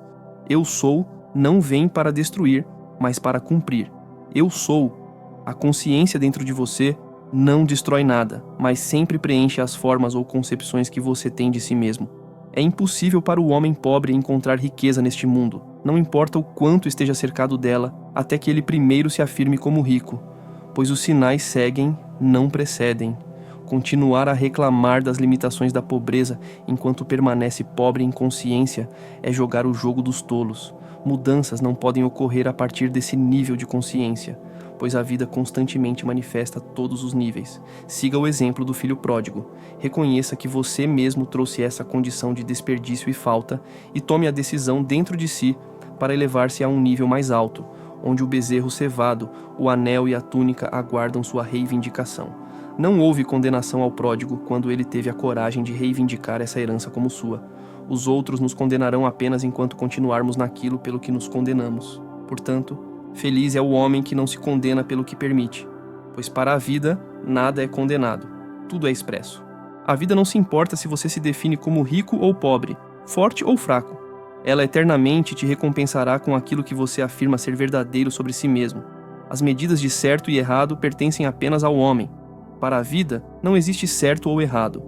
Eu sou não vem para destruir, mas para cumprir. Eu sou. A consciência dentro de você não destrói nada, mas sempre preenche as formas ou concepções que você tem de si mesmo. É impossível para o homem pobre encontrar riqueza neste mundo, não importa o quanto esteja cercado dela, até que ele primeiro se afirme como rico, pois os sinais seguem, não precedem. Continuar a reclamar das limitações da pobreza enquanto permanece pobre em consciência é jogar o jogo dos tolos. Mudanças não podem ocorrer a partir desse nível de consciência, pois a vida constantemente manifesta todos os níveis. Siga o exemplo do filho pródigo. Reconheça que você mesmo trouxe essa condição de desperdício e falta e tome a decisão dentro de si para elevar-se a um nível mais alto, onde o bezerro cevado, o anel e a túnica aguardam sua reivindicação. Não houve condenação ao pródigo quando ele teve a coragem de reivindicar essa herança como sua. Os outros nos condenarão apenas enquanto continuarmos naquilo pelo que nos condenamos. Portanto, feliz é o homem que não se condena pelo que permite, pois para a vida nada é condenado, tudo é expresso. A vida não se importa se você se define como rico ou pobre, forte ou fraco. Ela eternamente te recompensará com aquilo que você afirma ser verdadeiro sobre si mesmo. As medidas de certo e errado pertencem apenas ao homem. Para a vida, não existe certo ou errado.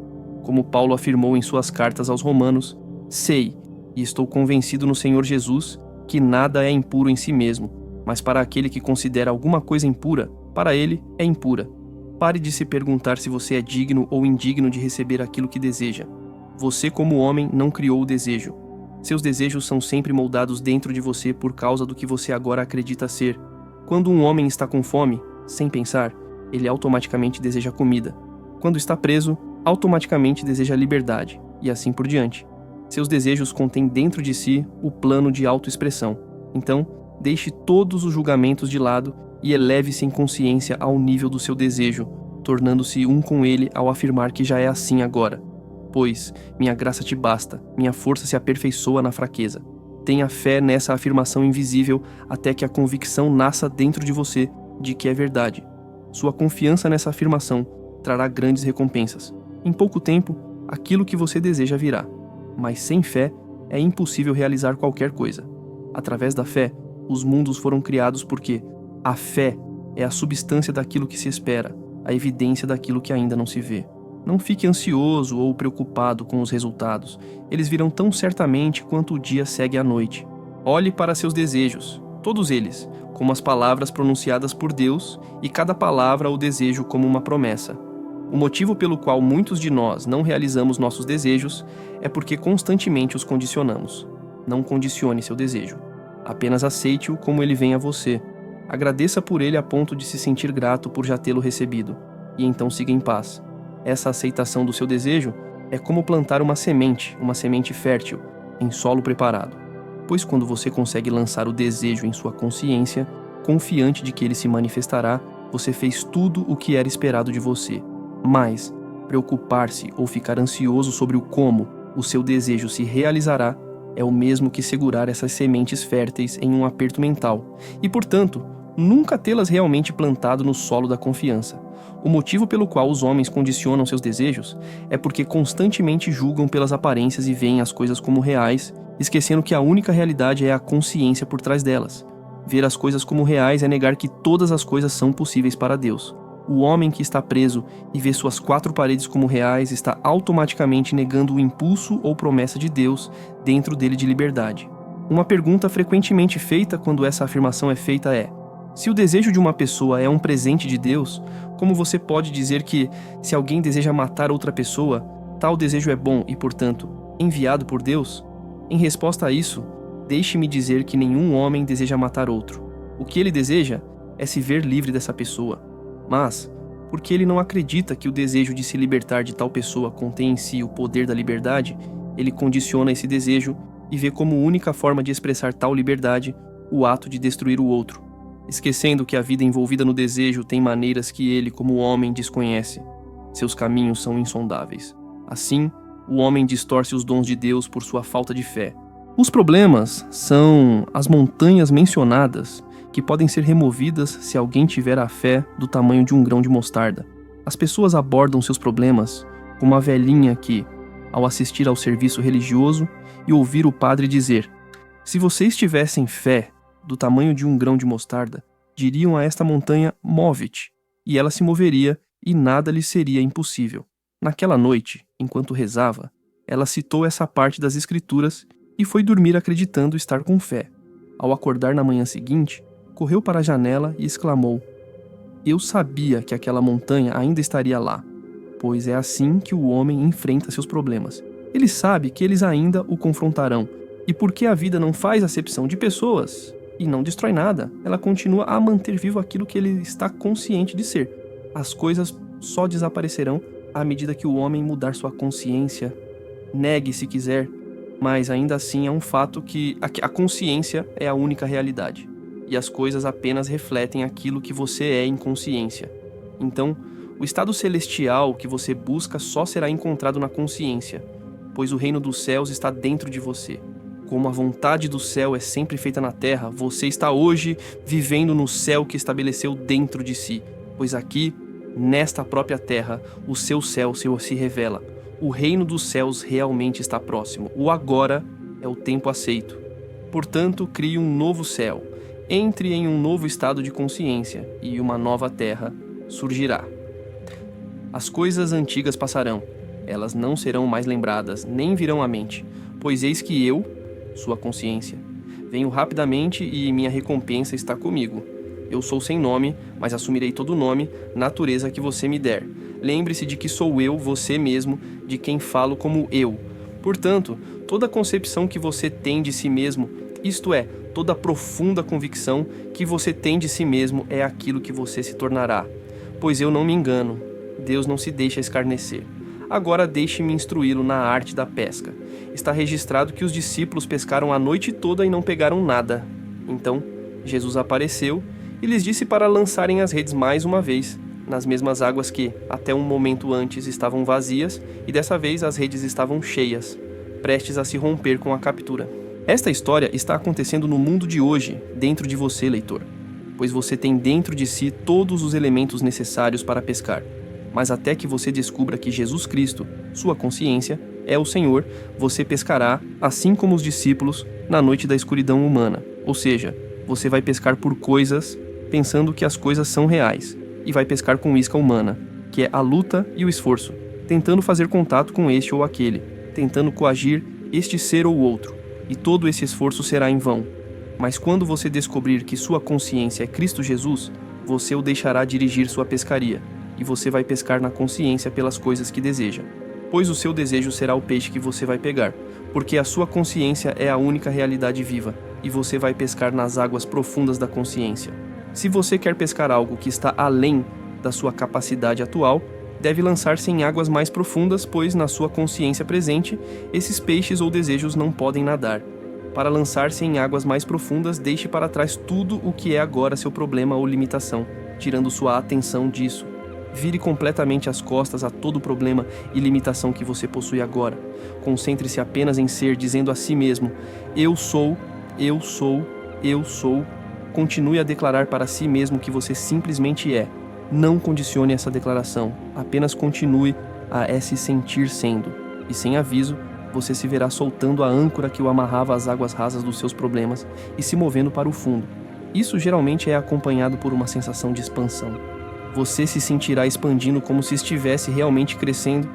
Como Paulo afirmou em suas cartas aos Romanos, sei, e estou convencido no Senhor Jesus, que nada é impuro em si mesmo, mas para aquele que considera alguma coisa impura, para ele é impura. Pare de se perguntar se você é digno ou indigno de receber aquilo que deseja. Você, como homem, não criou o desejo. Seus desejos são sempre moldados dentro de você por causa do que você agora acredita ser. Quando um homem está com fome, sem pensar, ele automaticamente deseja comida. Quando está preso, automaticamente deseja liberdade, e assim por diante. Seus desejos contêm dentro de si o plano de autoexpressão. Então, deixe todos os julgamentos de lado e eleve-se em consciência ao nível do seu desejo, tornando-se um com ele ao afirmar que já é assim agora. Pois, minha graça te basta, minha força se aperfeiçoa na fraqueza. Tenha fé nessa afirmação invisível até que a convicção nasça dentro de você de que é verdade. Sua confiança nessa afirmação trará grandes recompensas. Em pouco tempo, aquilo que você deseja virá. Mas sem fé, é impossível realizar qualquer coisa. Através da fé, os mundos foram criados porque a fé é a substância daquilo que se espera, a evidência daquilo que ainda não se vê. Não fique ansioso ou preocupado com os resultados. Eles virão tão certamente quanto o dia segue a noite. Olhe para seus desejos, todos eles, como as palavras pronunciadas por Deus, e cada palavra ou desejo como uma promessa. O motivo pelo qual muitos de nós não realizamos nossos desejos é porque constantemente os condicionamos. Não condicione seu desejo. Apenas aceite-o como ele vem a você. Agradeça por ele a ponto de se sentir grato por já tê-lo recebido, e então siga em paz. Essa aceitação do seu desejo é como plantar uma semente fértil, em solo preparado. Pois quando você consegue lançar o desejo em sua consciência, confiante de que ele se manifestará, você fez tudo o que era esperado de você. Mas, preocupar-se ou ficar ansioso sobre o como o seu desejo se realizará é o mesmo que segurar essas sementes férteis em um aperto mental e, portanto, nunca tê-las realmente plantado no solo da confiança. O motivo pelo qual os homens condicionam seus desejos é porque constantemente julgam pelas aparências e veem as coisas como reais, esquecendo que a única realidade é a consciência por trás delas. Ver as coisas como reais é negar que todas as coisas são possíveis para Deus. O homem que está preso e vê suas quatro paredes como reais está automaticamente negando o impulso ou promessa de Deus dentro dele de liberdade. Uma pergunta frequentemente feita quando essa afirmação é feita é: se o desejo de uma pessoa é um presente de Deus, como você pode dizer que, se alguém deseja matar outra pessoa, tal desejo é bom e, portanto, enviado por Deus? Em resposta a isso, deixe-me dizer que nenhum homem deseja matar outro. O que ele deseja é se ver livre dessa pessoa. Mas, porque ele não acredita que o desejo de se libertar de tal pessoa contém em si o poder da liberdade, ele condiciona esse desejo e vê como única forma de expressar tal liberdade o ato de destruir o outro, esquecendo que a vida envolvida no desejo tem maneiras que ele, como homem, desconhece. Seus caminhos são insondáveis. Assim, o homem distorce os dons de Deus por sua falta de fé. Os problemas são as montanhas mencionadas que podem ser removidas se alguém tiver a fé do tamanho de um grão de mostarda. As pessoas abordam seus problemas como a velhinha que, ao assistir ao serviço religioso e ouvir o padre dizer: "Se vocês tivessem fé do tamanho de um grão de mostarda, diriam a esta montanha: move-te", e ela se moveria e nada lhe seria impossível. Naquela noite, enquanto rezava, ela citou essa parte das Escrituras e foi dormir acreditando estar com fé. Ao acordar na manhã seguinte, correu para a janela e exclamou: "Eu sabia que aquela montanha ainda estaria lá, pois é assim que o homem enfrenta seus problemas. Ele sabe que eles ainda o confrontarão, e porque a vida não faz acepção de pessoas e não destrói nada, ela continua a manter vivo aquilo que ele está consciente de ser. As coisas só desaparecerão à medida que o homem mudar sua consciência. Negue se quiser, mas ainda assim é um fato que a consciência é a única realidade, e as coisas apenas refletem aquilo que você é em consciência. Então, o estado celestial que você busca só será encontrado na consciência, pois o reino dos céus está dentro de você. Como a vontade do céu é sempre feita na terra, você está hoje vivendo no céu que estabeleceu dentro de si, pois aqui, nesta própria terra, o seu céu se revela. O reino dos céus realmente está próximo. O agora é o tempo aceito. Portanto, crie um novo céu. Entre em um novo estado de consciência e uma nova terra surgirá. As coisas antigas passarão. Elas não serão mais lembradas, nem virão à mente. Pois eis que eu, sua consciência, venho rapidamente e minha recompensa está comigo. Eu sou sem nome, mas assumirei todo o nome, natureza que você me der. Lembre-se de que sou eu, você mesmo, de quem falo como eu. Portanto, toda concepção que você tem de si mesmo, isto é, toda profunda convicção que você tem de si mesmo é aquilo que você se tornará. Pois eu não me engano, Deus não se deixa escarnecer. Agora deixe-me instruí-lo na arte da pesca. Está registrado que os discípulos pescaram a noite toda e não pegaram nada. Então, Jesus apareceu e lhes disse para lançarem as redes mais uma vez, nas mesmas águas que, até um momento antes, estavam vazias, e dessa vez as redes estavam cheias, prestes a se romper com a captura. Esta história está acontecendo no mundo de hoje, dentro de você, leitor, pois você tem dentro de si todos os elementos necessários para pescar. Mas até que você descubra que Jesus Cristo, sua consciência, é o Senhor, você pescará, assim como os discípulos, na noite da escuridão humana. Ou seja, você vai pescar por coisas, pensando que as coisas são reais, e vai pescar com isca humana, que é a luta e o esforço, tentando fazer contato com este ou aquele, tentando coagir este ser ou outro, e todo esse esforço será em vão. Mas quando você descobrir que sua consciência é Cristo Jesus, você o deixará dirigir sua pescaria, e você vai pescar na consciência pelas coisas que deseja, pois o seu desejo será o peixe que você vai pegar, porque a sua consciência é a única realidade viva, e você vai pescar nas águas profundas da consciência. Se você quer pescar algo que está além da sua capacidade atual, deve lançar-se em águas mais profundas, pois na sua consciência presente, esses peixes ou desejos não podem nadar. Para lançar-se em águas mais profundas, deixe para trás tudo o que é agora seu problema ou limitação, tirando sua atenção disso. Vire completamente as costas a todo problema e limitação que você possui agora. Concentre-se apenas em ser, dizendo a si mesmo: eu sou, eu sou, eu sou. Continue a declarar para si mesmo que você simplesmente é. Não condicione essa declaração, apenas continue a se sentir sendo. E sem aviso, você se verá soltando a âncora que o amarrava às águas rasas dos seus problemas e se movendo para o fundo. Isso geralmente é acompanhado por uma sensação de expansão. Você se sentirá expandindo como se estivesse realmente crescendo.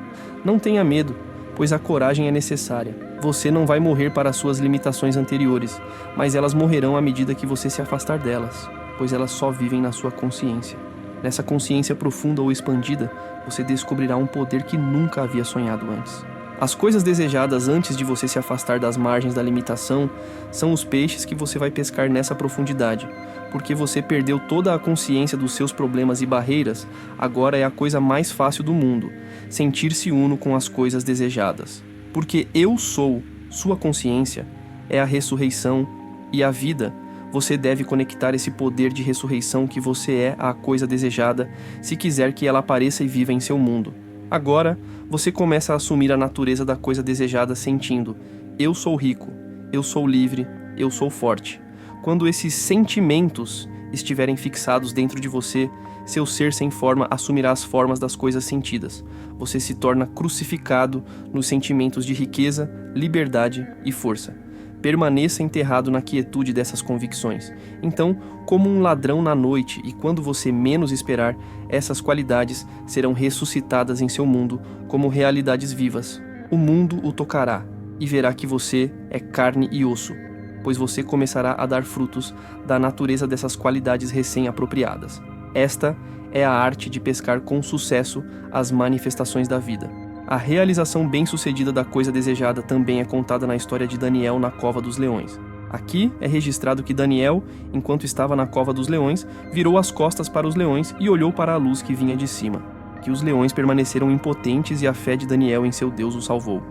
Não tenha medo, pois a coragem é necessária. Você não vai morrer para suas limitações anteriores, mas elas morrerão à medida que você se afastar delas, pois elas só vivem na sua consciência. Nessa consciência profunda ou expandida, você descobrirá um poder que nunca havia sonhado antes. As coisas desejadas antes de você se afastar das margens da limitação são os peixes que você vai pescar nessa profundidade. Porque você perdeu toda a consciência dos seus problemas e barreiras, agora é a coisa mais fácil do mundo, sentir-se uno com as coisas desejadas. Porque eu sou, sua consciência, é a ressurreição e a vida. Você deve conectar esse poder de ressurreição que você é à coisa desejada, se quiser que ela apareça e viva em seu mundo. Agora, você começa a assumir a natureza da coisa desejada sentindo: eu sou rico, eu sou livre, eu sou forte. Quando esses sentimentos estiverem fixados dentro de você, seu ser sem forma assumirá as formas das coisas sentidas. Você se torna crucificado nos sentimentos de riqueza, liberdade e força. Permaneça enterrado na quietude dessas convicções. Então, como um ladrão na noite, e quando você menos esperar, essas qualidades serão ressuscitadas em seu mundo como realidades vivas. O mundo o tocará e verá que você é carne e osso, pois você começará a dar frutos da natureza dessas qualidades recém-apropriadas. Esta é a arte de pescar com sucesso as manifestações da vida. A realização bem-sucedida da coisa desejada também é contada na história de Daniel na Cova dos Leões. Aqui é registrado que Daniel, enquanto estava na Cova dos Leões, virou as costas para os leões e olhou para a luz que vinha de cima. Que os leões permaneceram impotentes e a fé de Daniel em seu Deus o salvou.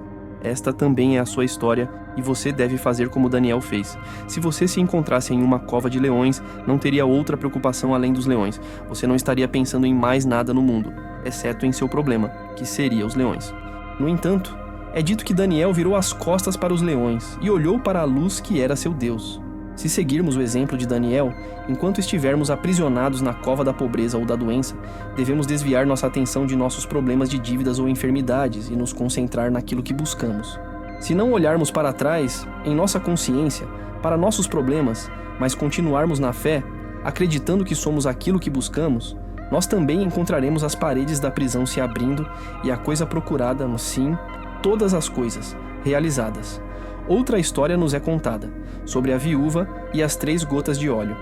Esta também é a sua história e você deve fazer como Daniel fez. Se você se encontrasse em uma cova de leões, não teria outra preocupação além dos leões. Você não estaria pensando em mais nada no mundo, exceto em seu problema, que seria os leões. No entanto, é dito que Daniel virou as costas para os leões e olhou para a luz que era seu Deus. Se seguirmos o exemplo de Daniel, enquanto estivermos aprisionados na cova da pobreza ou da doença, devemos desviar nossa atenção de nossos problemas de dívidas ou enfermidades e nos concentrar naquilo que buscamos. Se não olharmos para trás, em nossa consciência, para nossos problemas, mas continuarmos na fé, acreditando que somos aquilo que buscamos, nós também encontraremos as paredes da prisão se abrindo e a coisa procurada, sim, todas as coisas, realizadas. Outra história nos é contada, sobre a viúva e as 3 gotas de óleo.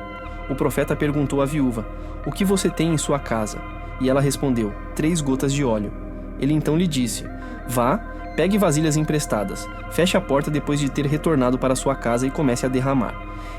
O profeta perguntou à viúva: "O que você tem em sua casa?" E ela respondeu: 3 gotas de óleo. Ele então lhe disse: "Vá, pegue vasilhas emprestadas, feche a porta depois de ter retornado para sua casa e comece a derramar."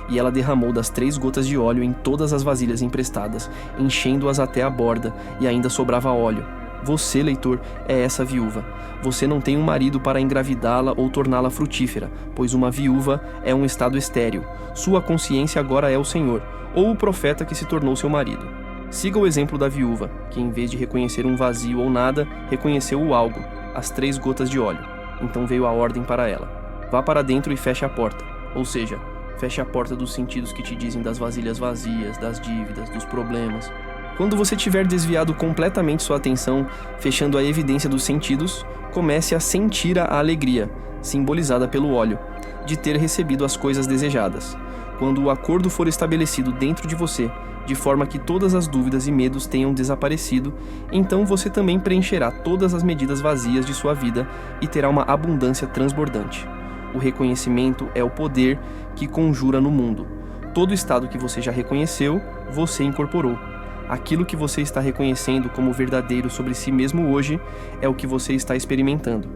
E ela derramou das 3 gotas de óleo em todas as vasilhas emprestadas, enchendo-as até a borda, e ainda sobrava óleo. Você, leitor, é essa viúva. Você não tem um marido para engravidá-la ou torná-la frutífera, pois uma viúva é um estado estéril. Sua consciência agora é o Senhor, ou o profeta que se tornou seu marido. Siga o exemplo da viúva, que em vez de reconhecer um vazio ou nada, reconheceu o algo, as 3 gotas de óleo. Então veio a ordem para ela: vá para dentro e feche a porta. Ou seja, feche a porta dos sentidos que te dizem das vasilhas vazias, das dívidas, dos problemas. Quando você tiver desviado completamente sua atenção, fechando a evidência dos sentidos, comece a sentir a alegria, simbolizada pelo óleo, de ter recebido as coisas desejadas. Quando o acordo for estabelecido dentro de você, de forma que todas as dúvidas e medos tenham desaparecido, então você também preencherá todas as medidas vazias de sua vida e terá uma abundância transbordante. O reconhecimento é o poder que conjura no mundo. Todo estado que você já reconheceu, você incorporou. Aquilo que você está reconhecendo como verdadeiro sobre si mesmo hoje é o que você está experimentando.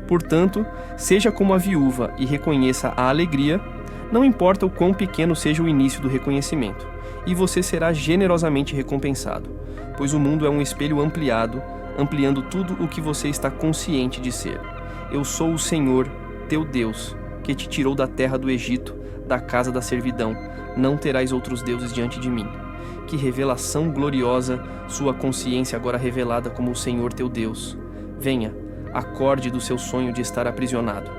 Portanto, seja como a viúva e reconheça a alegria, não importa o quão pequeno seja o início do reconhecimento, e você será generosamente recompensado, pois o mundo é um espelho ampliado, ampliando tudo o que você está consciente de ser. Eu sou o Senhor, teu Deus, que te tirou da terra do Egito, da casa da servidão. Não terás outros deuses diante de mim. Que revelação gloriosa, sua consciência agora revelada como o Senhor teu Deus. Venha, acorde do seu sonho de estar aprisionado.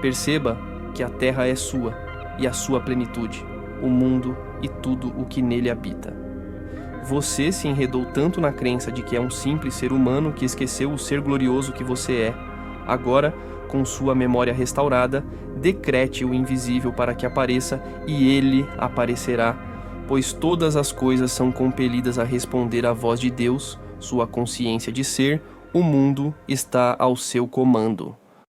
Perceba que a terra é sua e a sua plenitude, o mundo e tudo o que nele habita. Você se enredou tanto na crença de que é um simples ser humano que esqueceu o ser glorioso que você é. Agora, com sua memória restaurada, decrete o invisível para que apareça e ele aparecerá, pois todas as coisas são compelidas a responder à voz de Deus, sua consciência de ser, o mundo está ao seu comando.